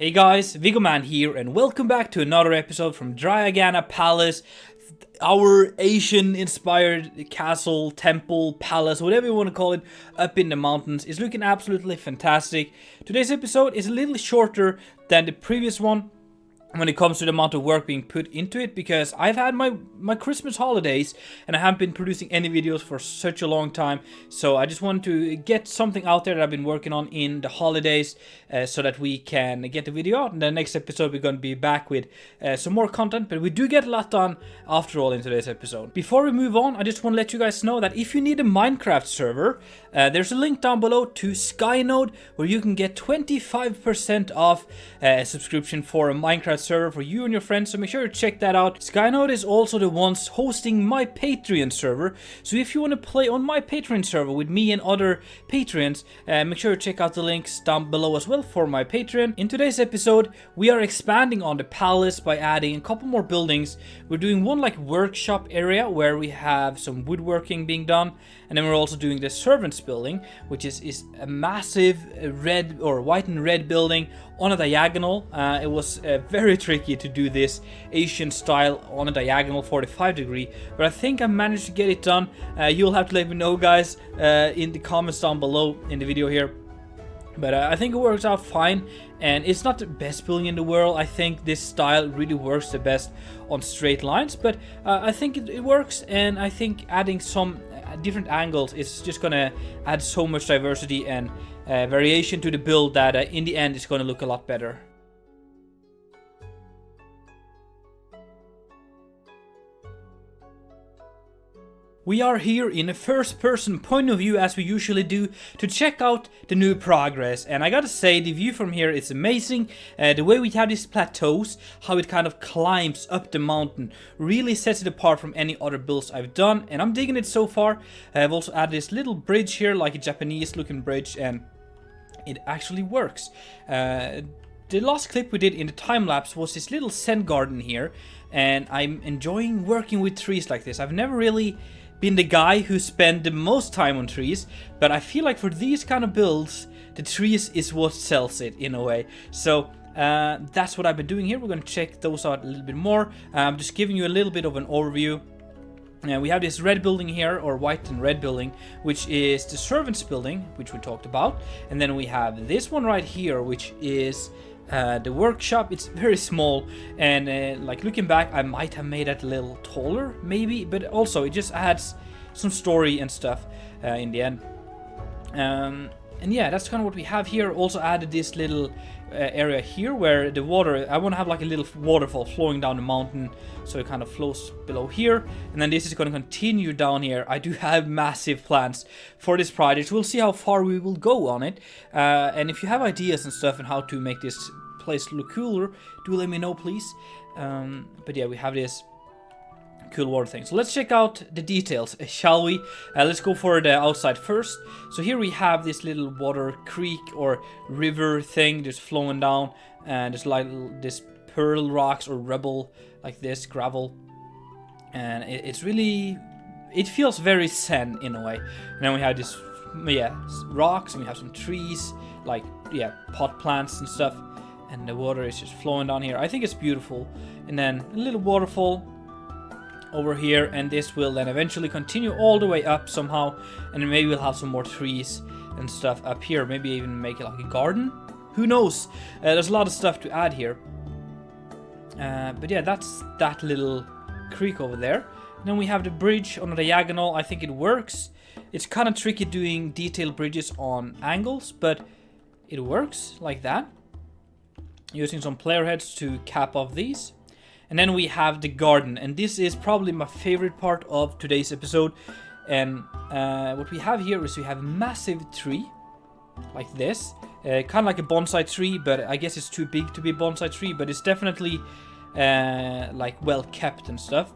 Hey guys, Viggoman here, and welcome back to another episode from Dryagana Palace, our Asian-inspired castle, temple, palace, whatever you want to call it, up in the mountains. It's looking absolutely fantastic. Today's episode is a little shorter than the previous one when it comes to the amount of work being put into it, because I've had my Christmas holidays and I haven't been producing any videos for such a long time, so I just wanted to get something out there that I've been working on in the holidays so that we can get the video out. And the next episode we're going to be back with some more content, but we do get a lot done after all in today's episode. Before we move on, I just want to let you guys know that if you need a Minecraft server, there's a link down below to Skynode where you can get 25% off a subscription for a Minecraft server for you and your friends, so make sure to check that out. Skynode is also the ones hosting my Patreon server, so if you want to play on my Patreon server with me and other Patreons, make sure to check out the links down below as well for my Patreon. In today's episode, we are expanding on the palace by adding a couple more buildings. We're doing one like workshop area where we have some woodworking being done, and then we're also doing the servants building, which is a massive red or white and red building on a diagonal. It was very tricky to do this Asian style on a diagonal 45 degree, but I think I managed to get it done. You'll have to let me know, guys, in the comments down below in the video here. But I think it works out fine, and it's not the best building in the world. I think this style really works the best on straight lines, but I think it works, and I think adding some different angles is just gonna add so much diversity and variation to the build that in the end it's gonna look a lot better. We are here in a first-person point of view, as we usually do, to check out the new progress. And I gotta say, the view from here is amazing. The way we have these plateaus, how it kind of climbs up the mountain, really sets it apart from any other builds I've done. And I'm digging it so far. I've also added this little bridge here, like a Japanese-looking bridge, and it actually works. The last clip we did in the time-lapse was this little Zen garden here, and I'm enjoying working with trees like this. I've never really been the guy who spent the most time on trees, but I feel like for these kind of builds, the trees is what sells it in a way. So that's what I've been doing here. We're going to check those out a little bit more. I'm just giving you a little bit of an overview. We have this red building here, or white and red building, which is the servants building, which we talked about. And then we have this one right here, which is the workshop. It's very small, and like looking back, I might have made it a little taller maybe, but also it just adds some story and stuff in the end. And yeah, that's kind of what we have here. Also added this little area here where the water, I want to have like a little waterfall flowing down the mountain, so it kind of flows below here, and then this is going to continue down here. I do have massive plans for this project. We'll see how far we will go on it, and if you have ideas and stuff on how to make this place look cooler, do let me know, please. But yeah, we have this cool water thing. So let's check out the details, shall we? Let's go for the outside first. So here we have this little water creek or river thing just flowing down, and there's like this pearl rocks or rubble like this, gravel, and it's really, it feels very zen in a way. And then we have this, yeah, rocks, and we have some trees, like, yeah, pot plants and stuff, and the water is just flowing down here. I think it's beautiful. And then a little waterfall over here, and this will then eventually continue all the way up somehow, and then maybe we'll have some more trees and stuff up here, maybe even make it like a garden, who knows. There's a lot of stuff to add here, but yeah, that's that little creek over there. And then we have the bridge on the diagonal. I think it works. It's kind of tricky doing detailed bridges on angles, but it works like that, using some player heads to cap off these. And then we have the garden, and this is probably my favorite part of today's episode. And what we have here is we have a massive tree, like this. Kind of like a bonsai tree, but I guess it's too big to be a bonsai tree, but it's definitely like well kept and stuff.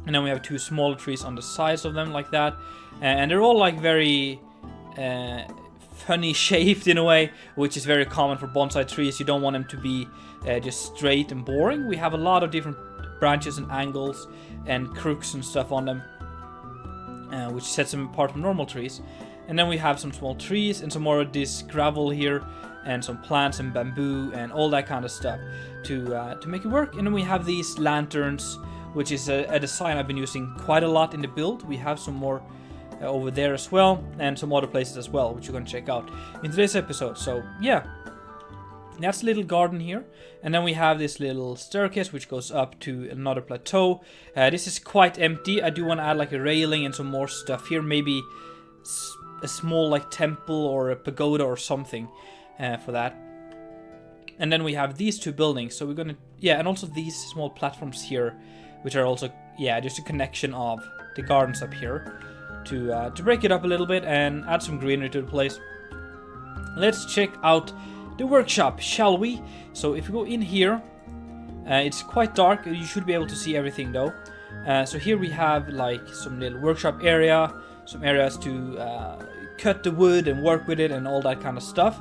And then we have two smaller trees on the sides of them like that. And they're all like very funny shaped in a way, which is very common for bonsai trees. You don't want them to be just straight and boring. We have a lot of different branches and angles and crooks and stuff on them, which sets them apart from normal trees. And then we have some small trees and some more of this gravel here, and some plants and bamboo and all that kind of stuff to make it work. And then we have these lanterns, which is a design I've been using quite a lot in the build. We have some more over there as well, and some other places as well, which you're going to check out in today's episode. So yeah, that's a little garden here. And then we have this little staircase which goes up to another plateau. This is quite empty. I do want to add like a railing and some more stuff here, maybe a small like temple or a pagoda or something for that. And then we have these two buildings, so we're gonna, and also these small platforms here, which are also, just a connection of the gardens up here to break it up a little bit and add some greenery to the place. Let's check out the workshop, shall we? So if we go in here, it's quite dark. You should be able to see everything though. So here we have like some little workshop area, some areas to cut the wood and work with it and all that kind of stuff.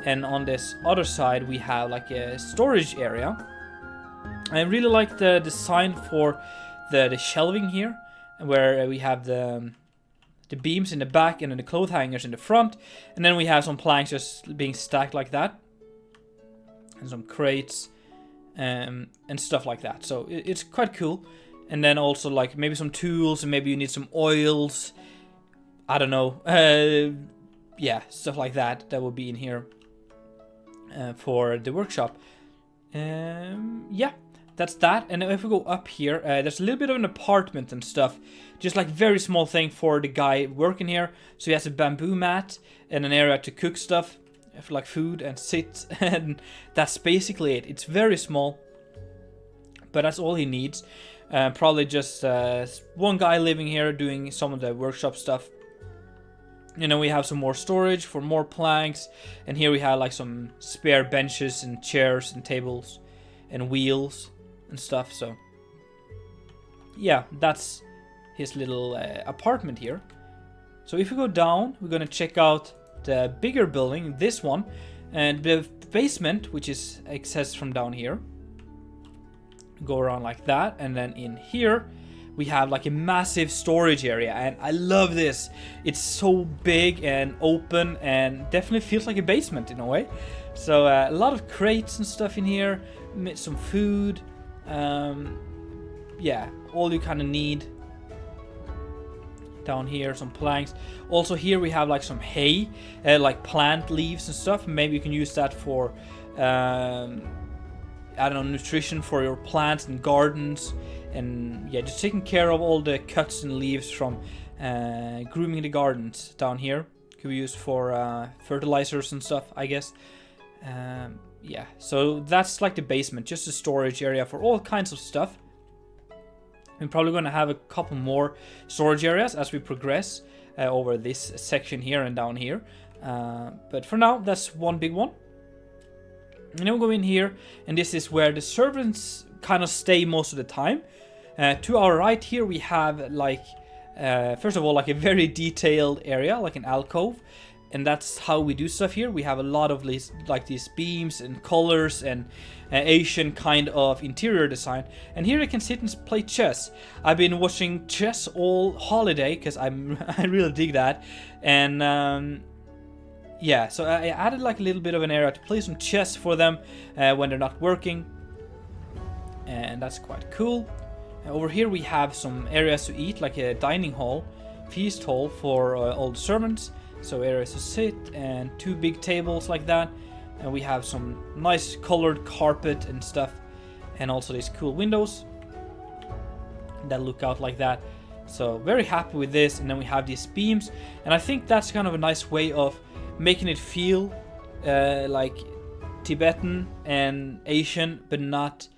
And on this other side we have like a storage area. I really like the design for the shelving here, where we have the beams in the back and then the clothes hangers in the front, and then we have some planks just being stacked like that, and some crates and stuff like that. So it's quite cool. And then also like maybe some tools, and maybe you need some oils, I don't know, stuff like that will be in here for the workshop. That's that. And if we go up here, there's a little bit of an apartment and stuff, just like very small thing for the guy working here. So he has a bamboo mat and an area to cook stuff, for like food and sit, and that's basically it. It's very small, but that's all he needs. Probably just one guy living here doing some of the workshop stuff. You know, we have some more storage for more planks, and here we have like some spare benches and chairs and tables and wheels and stuff. So yeah, that's his little apartment here. So if we go down, we're gonna check out the bigger building, this one, and the basement, which is accessed from down here. Go around like that, and then in here we have like a massive storage area, and I love this. It's so big and open and definitely feels like a basement in a way. So a lot of crates and stuff in here, some food, all you kind of need. Down here, some planks. Also here we have like some hay, like plant leaves and stuff. Maybe you can use that for I don't know, nutrition for your plants and gardens, and just taking care of all the cuts and leaves from grooming the gardens. Down here could be used for fertilizers and stuff, I guess. So that's like the basement, just a storage area for all kinds of stuff. I'm probably going to have a couple more storage areas as we progress over this section here and down here. But for now, that's one big one. And then we'll go in here, and this is where the servants kind of stay most of the time. To our right here, we have like, first of all, like a very detailed area, like an alcove. And that's how we do stuff here. We have a lot of these, like these beams and colors and Asian kind of interior design. And here I can sit and play chess. I've been watching chess all holiday because I really dig that. And so I added like a little bit of an area to play some chess for them when they're not working. And that's quite cool. Over here we have some areas to eat, like a dining hall, feast hall for all the servants. So areas to sit and two big tables like that. And we have some nice colored carpet and stuff. And also these cool windows that look out like that. So very happy with this. And then we have these beams. And I think that's kind of a nice way of making it feel like Tibetan and Asian, but not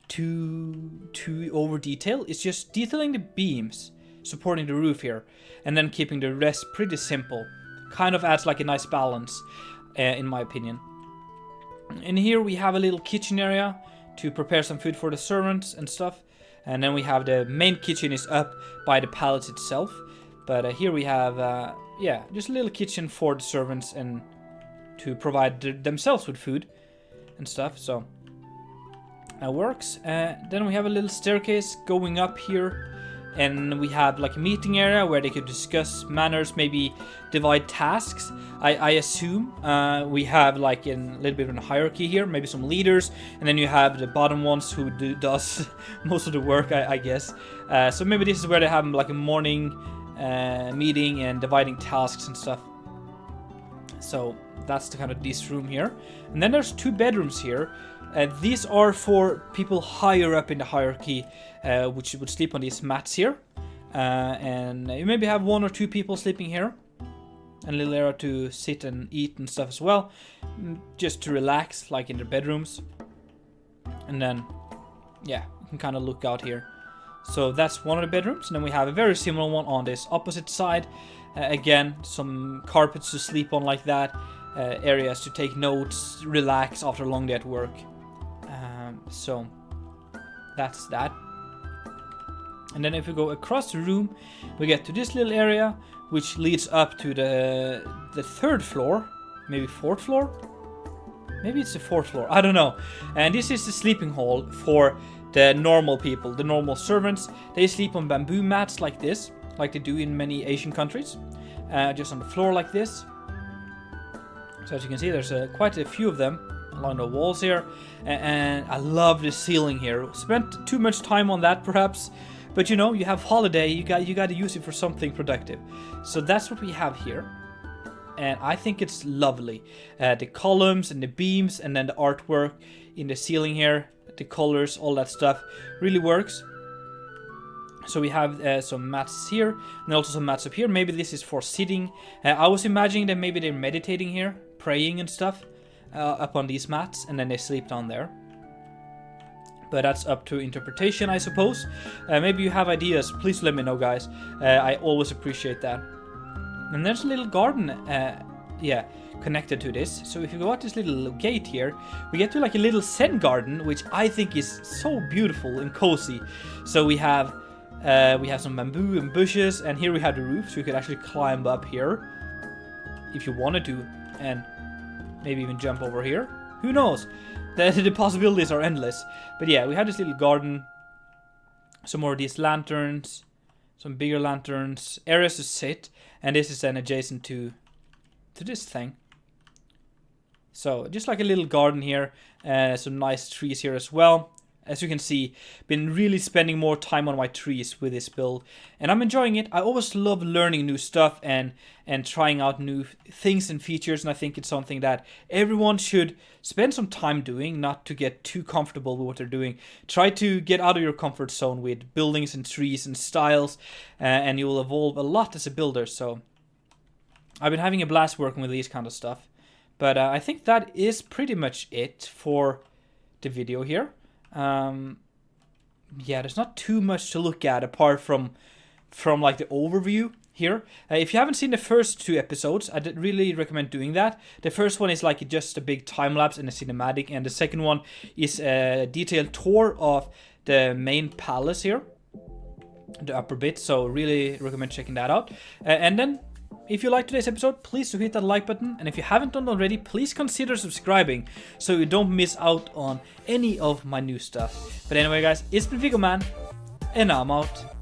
too over detailed. It's just detailing the beams supporting the roof here, and then keeping the rest pretty simple. Kind of adds like a nice balance, in my opinion. And here we have a little kitchen area to prepare some food for the servants and stuff. And then we have the main kitchen is up by the palace itself. But here we have, just a little kitchen for the servants and to provide themselves with food and stuff. So that works. Then we have a little staircase going up here and we have like a meeting area where they could discuss manners, maybe divide tasks. I assume we have like a little bit of a hierarchy here, maybe some leaders, and then you have the bottom ones who does most of the work, I guess. So maybe this is where they have like a morning meeting and dividing tasks and stuff. So that's the kind of this room here. And then there's 2 bedrooms here. These are for people higher up in the hierarchy, which would sleep on these mats here. And you maybe have 1 or 2 people sleeping here. And a little area to sit and eat and stuff as well. Just to relax, like in their bedrooms. And then, yeah, you can kind of look out here. So that's one of the bedrooms. And then we have a very similar one on this opposite side. Again, some carpets to sleep on like that. Areas to take notes, relax after a long day at work. So that's that. And then if we go across the room, we get to this little area, which leads up to the 3rd floor, maybe 4th floor. Maybe it's the 4th floor, I don't know. And this is the sleeping hall for the normal people, the normal servants. They sleep on bamboo mats like this, like they do in many Asian countries, just on the floor like this. So as you can see, there's quite a few of them along the walls here, and I love the ceiling here. Spent too much time on that perhaps, but you know, you have holiday, you got to use it for something productive. So that's what we have here, and I think it's lovely. The columns and the beams, and then the artwork in the ceiling here, the colors, all that stuff really works. So we have some mats here, and also some mats up here. Maybe this is for sitting. I was imagining that maybe they're meditating here, praying and stuff, up on these mats, and then they sleep down there. But that's up to interpretation, I suppose. Maybe you have ideas, please let me know, guys. I always appreciate that. And there's a little garden, yeah, connected to this. So if you go out this little gate here, we get to like a little Zen garden, which I think is so beautiful and cozy. So we have some bamboo and bushes, and here we have the roof, so you could actually climb up here if you wanted to, and maybe even jump over here. Who knows? The possibilities are endless. But yeah, we have this little garden, some more of these lanterns, some bigger lanterns, areas to sit, and this is then adjacent to this thing. So just like a little garden here, some nice trees here as well. As you can see, been really spending more time on my trees with this build, and I'm enjoying it. I always love learning new stuff and trying out new things and features, and I think it's something that everyone should spend some time doing, not to get too comfortable with what they're doing. Try to get out of your comfort zone with buildings and trees and styles, and you will evolve a lot as a builder. So I've been having a blast working with these kind of stuff. But I think that is pretty much it for the video here. Yeah, there's not too much to look at apart from like the overview here. If you haven't seen the first 2 episodes, I really recommend doing that. The first one is like just a big time lapse and a cinematic, and the second one is a detailed tour of the main palace here, the upper bit. So really recommend checking that out. And then, if you liked today's episode, please do hit that like button, and if you haven't done already, please consider subscribing so you don't miss out on any of my new stuff. But anyway, guys, it's been Viggoman, and I'm out.